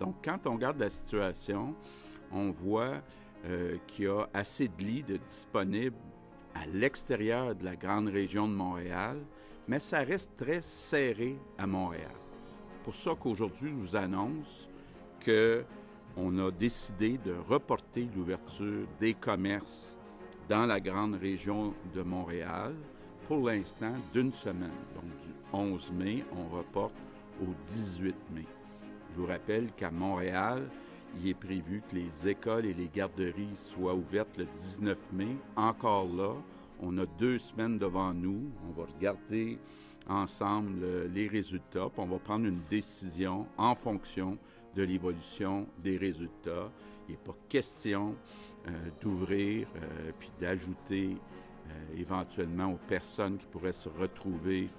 Donc, quand on regarde la situation, on voit qu'il y a assez de lits disponibles à l'extérieur de la grande région de Montréal, mais ça reste très serré à Montréal. C'est pour ça qu'aujourd'hui, je vous annonce qu'on a décidé de reporter l'ouverture des commerces dans la grande région de Montréal pour l'instant d'une semaine. Donc du 11 mai, on reporte au 18 mai. Je vous rappelle qu'à Montréal, il est prévu que les écoles et les garderies soient ouvertes le 19 mai. Encore là, on a 2 semaines devant nous. On va regarder ensemble les résultats, puis on va prendre une décision en fonction de l'évolution des résultats. Il n'est pas question d'ouvrir puis d'ajouter éventuellement aux personnes qui pourraient se retrouver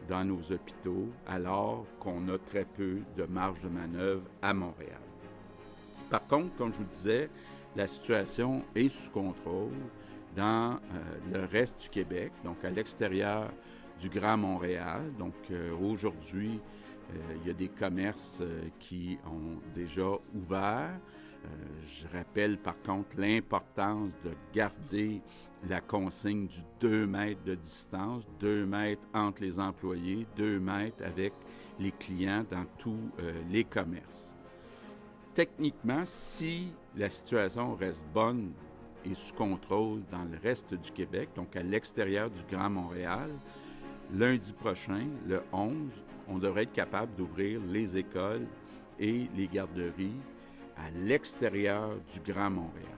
dans nos hôpitaux, alors qu'on a très peu de marge de manœuvre à Montréal. Par contre, comme je vous le disais, la situation est sous contrôle dans le reste du Québec, donc à l'extérieur du Grand Montréal. Donc aujourd'hui, il y a des commerces qui ont déjà ouvert. Je rappelle par contre l'importance de garder la consigne du 2 mètres de distance, 2 mètres entre les employés, 2 mètres avec les clients dans tous les commerces. Techniquement, si la situation reste bonne et sous contrôle dans le reste du Québec, donc à l'extérieur du Grand Montréal, lundi prochain, le 11, on devrait être capable d'ouvrir les écoles et les garderies à l'extérieur du Grand Montréal.